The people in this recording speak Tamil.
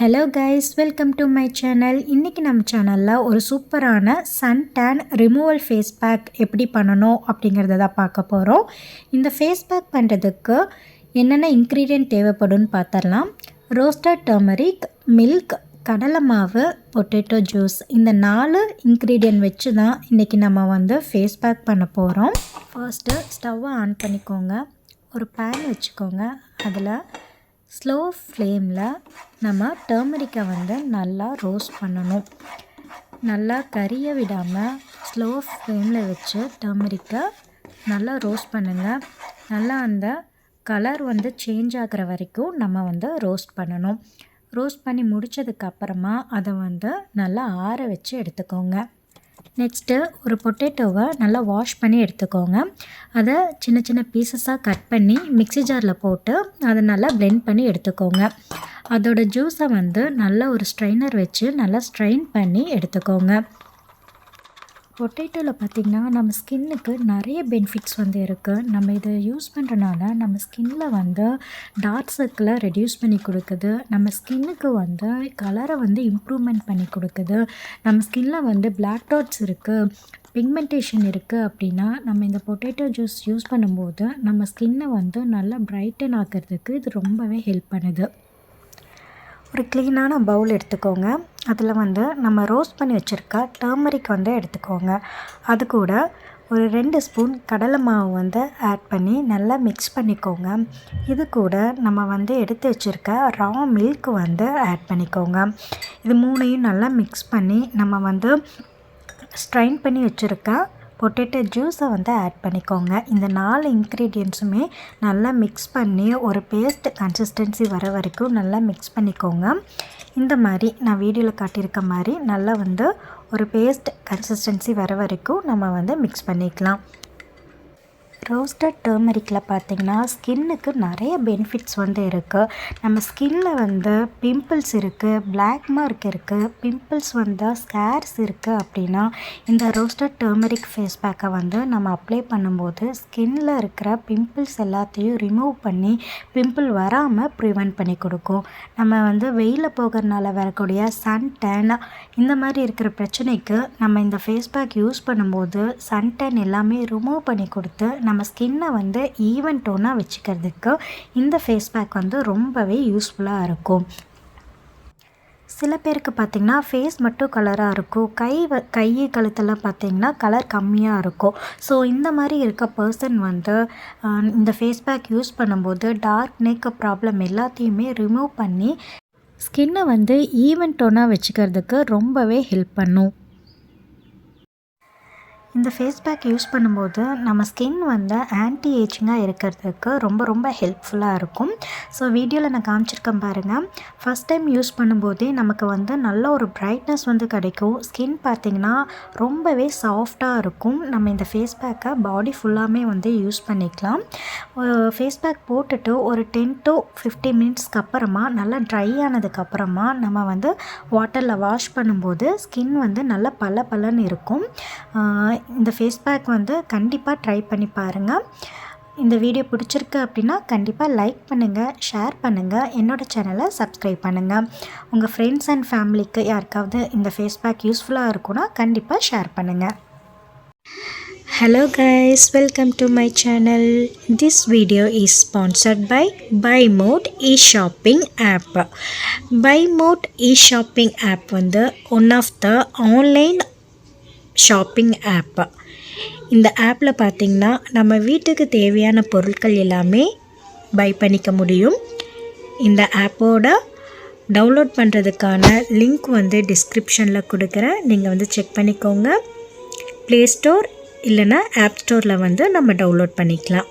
Hello guys, welcome to my channel. இன்றைக்கி நம்ம சேனலில் ஒரு சூப்பரான sun tan removal face pack எப்படி பண்ணணும் அப்படிங்கிறத தான் பார்க்க போகிறோம். இந்த ஃபேஸ் பேக் பண்ணுறதுக்கு என்னென்ன இன்க்ரீடியன்ட் தேவைப்படும்னு பார்த்துடலாம். ரோஸ்டட் டர்மரிக், மில்க், கடலை மாவு, பொட்டேட்டோ ஜூஸ், இந்த 4 இன்க்ரீடியன்ட் வச்சு தான் இன்றைக்கி நம்ம ஃபேஸ் பேக் பண்ண போகிறோம். ஃபர்ஸ்ட்டு ஸ்டவ்வை ஆன் பண்ணிக்கோங்க. ஒரு பேன் வச்சுக்கோங்க. அதில் ஸ்லோ ஃப்ளேமில் நம்ம டர்மரிக்கை நல்லா ரோஸ்ட் பண்ணணும். நல்லா கறிய விடாமல் ஸ்லோ ஃப்ளேமில் வச்சு டர்மரிக்கை நல்லா ரோஸ்ட் பண்ணுங்கள். நல்லா அந்த கலர் சேஞ்ச் ஆகிற வரைக்கும் நம்ம ரோஸ்ட் பண்ணணும். ரோஸ்ட் பண்ணி முடித்ததுக்கப்புறமா அதை நல்லா ஆற வச்சு எடுத்துக்கோங்க. நெக்ஸ்ட்டு ஒரு பொட்டேட்டோவை நல்லா வாஷ் பண்ணி எடுத்துக்கோங்க. அதை சின்ன சின்ன பீசஸாக கட் பண்ணி மிக்ஸி ஜாரில் போட்டு அதை நல்லா பிளெண்ட் பண்ணி எடுத்துக்கோங்க. அதோட ஜூஸை நல்லா ஒரு ஸ்ட்ரெயினர் வச்சு நல்லா ஸ்ட்ரெயின் பண்ணி எடுத்துக்கோங்க. பொட்டேட்டோவில் பார்த்திங்கன்னா நம்ம ஸ்கின்னுக்கு நிறைய பெனிஃபிட்ஸ் இருக்குது. நம்ம இதை யூஸ் பண்ணுறனால நம்ம ஸ்கின்னில் டார்க் சர்க்கிளை ரெடியூஸ் பண்ணி கொடுக்குது. நம்ம ஸ்கின்னுக்கு கலரை இம்ப்ரூவ்மெண்ட் பண்ணி கொடுக்குது. நம்ம ஸ்கின்னில் பிளாக் டாட்ஸ் இருக்குது, பிக்மெண்டேஷன் இருக்குது அப்படின்னா நம்ம இந்த பொட்டேட்டோ ஜூஸ் யூஸ் பண்ணும்போது நம்ம ஸ்கின்னை நல்லா பிரைட்டன் ஆக்கிறதுக்கு இது ரொம்பவே ஹெல்ப் பண்ணுது. ஒரு க்ளீனான பவுல் எடுத்துக்கோங்க. அதில் நம்ம ரோஸ்ட் பண்ணி வச்சுருக்க டர்மரிக் எடுத்துக்கோங்க. அது கூட ஒரு 2 ஸ்பூன் கடலை மாவு ஆட் பண்ணி நல்லா மிக்ஸ் பண்ணிக்கோங்க. இது கூட நம்ம எடுத்து வச்சுருக்க ரா மில்க் ஆட் பண்ணிக்கோங்க. இது 3ஐயும் நல்லா மிக்ஸ் பண்ணி நம்ம ஸ்ட்ரைன் பண்ணி வச்சுருக்க பொட்டேட்டோ ஜூஸை ஆட் பண்ணிக்கோங்க. இந்த 4 இன்க்ரீடியன்ட்ஸுமே நல்லா மிக்ஸ் பண்ணி ஒரு பேஸ்ட் கன்சிஸ்டன்சி வர வரைக்கும் நல்லா மிக்ஸ் பண்ணிக்கோங்க. இந்த மாதிரி நான் வீடியோவில் காட்டியிருக்க மாதிரி நல்லா ஒரு பேஸ்ட் கன்சிஸ்டன்சி வர வரைக்கும் நம்ம மிக்ஸ் பண்ணிக்கலாம். ரோஸ்டட் டர்மரிக்கில் பார்த்திங்கன்னா ஸ்கின்னுக்கு நிறைய பெனிஃபிட்ஸ் இருக்குது. நம்ம ஸ்கின்னில் பிம்பிள்ஸ் இருக்குது, பிளாக் மார்க் இருக்குது, பிம்பிள்ஸ் ஸ்கேர்ஸ் இருக்குது அப்படின்னா இந்த ரோஸ்டட் டர்மரிக் ஃபேஸ் பேக்கை நம்ம அப்ளை பண்ணும்போது ஸ்கின்னில் இருக்கிற பிம்பிள்ஸ் எல்லாத்தையும் ரிமூவ் பண்ணி பிம்பிள் வராமல் ப்ரிவெண்ட் பண்ணி கொடுக்கும். நம்ம வெயிலில் போகிறதுனால வரக்கூடிய சன் டேன் இந்த மாதிரி இருக்கிற பிரச்சனைக்கு நம்ம இந்த ஃபேஸ் பேக் யூஸ் பண்ணும்போது சன் டேன் எல்லாமே ரிமூவ் பண்ணி கொடுத்து நம்ம ஸ்கின்னை ஈவன் டோனாக வச்சுக்கிறதுக்கு இந்த ஃபேஸ் பேக் ரொம்பவே யூஸ்ஃபுல்லாக இருக்கும். சில பேருக்கு பார்த்திங்கன்னா ஃபேஸ் மட்டும் கலராக இருக்கும், கை கழுத்தெல்லாம் பார்த்திங்கன்னா கலர் கம்மியாக இருக்கும். ஸோ இந்த மாதிரி இருக்க பர்சன் இந்த ஃபேஸ் பேக் யூஸ் பண்ணும்போது டார்க் நெக் ப்ராப்ளம் எல்லாத்தையுமே ரிமூவ் பண்ணி ஸ்கின்னை ஈவன் டோனாக வச்சுக்கிறதுக்கு ரொம்பவே ஹெல்ப் பண்ணும். இந்த ஃபேஸ் பேக் யூஸ் பண்ணும்போது நம்ம ஸ்கின் ஆன்டி ஏஜிங்காக இருக்கிறதுக்கு ரொம்ப ஹெல்ப்ஃபுல்லாக இருக்கும். ஸோ வீடியோவில் நான் காமிச்சிருக்கேன் பாருங்கள். ஃபஸ்ட் டைம் யூஸ் பண்ணும்போதே நமக்கு நல்ல ஒரு பிரைட்னஸ் கிடைக்கும். ஸ்கின் பார்த்திங்கன்னா ரொம்பவே சாஃப்டாக இருக்கும். நம்ம இந்த ஃபேஸ் பேக்கை பாடி ஃபுல்லாமே யூஸ் பண்ணிக்கலாம். ஃபேஸ் பேக் போட்டுட்டு ஒரு 10 to 15 மினிட்ஸ்க்கு அப்புறமா நல்லா ட்ரை ஆனதுக்கப்புறமா நம்ம வாட்டரில் வாஷ் பண்ணும்போது ஸ்கின் நல்லா பளபளன்னு இருக்கும். இந்த ஃபேஸ் பேக் கண்டிப்பாக ட்ரை பண்ணி பாருங்கள். இந்த வீடியோ பிடிச்சிருக்கு அப்படின்னா கண்டிப்பாக லைக் பண்ணுங்கள், ஷேர் பண்ணுங்கள், என்னோடய சேனலை சப்ஸ்கிரைப் பண்ணுங்கள். உங்கள் ஃப்ரெண்ட்ஸ் அண்ட் ஃபேமிலிக்கு யாருக்காவது இந்த ஃபேஸ் பேக் யூஸ்ஃபுல்லாக இருக்குன்னா கண்டிப்பாக ஷேர் பண்ணுங்கள். Hello guys, welcome to my channel. This video is sponsored by BuyMode e-shopping app. BuyMode e-shopping app one of the online shopping app. இந்த ஆப்பில் பார்த்திங்கன்னா நம்ம வீட்டுக்கு தேவையான பொருட்கள் எல்லாமே பை பண்ணிக்க முடியும். இந்த ஆப்போட டவுன்லோட் பண்ணுறதுக்கான லிங்க் டிஸ்கிரிப்ஷனில் கொடுக்குறேன். நீங்கள் செக் பண்ணிக்கோங்க. ப்ளே ஸ்டோர் இல்லைனா ஆப் ஸ்டோரில் நம்ம டவுன்லோட் பண்ணிக்கலாம்.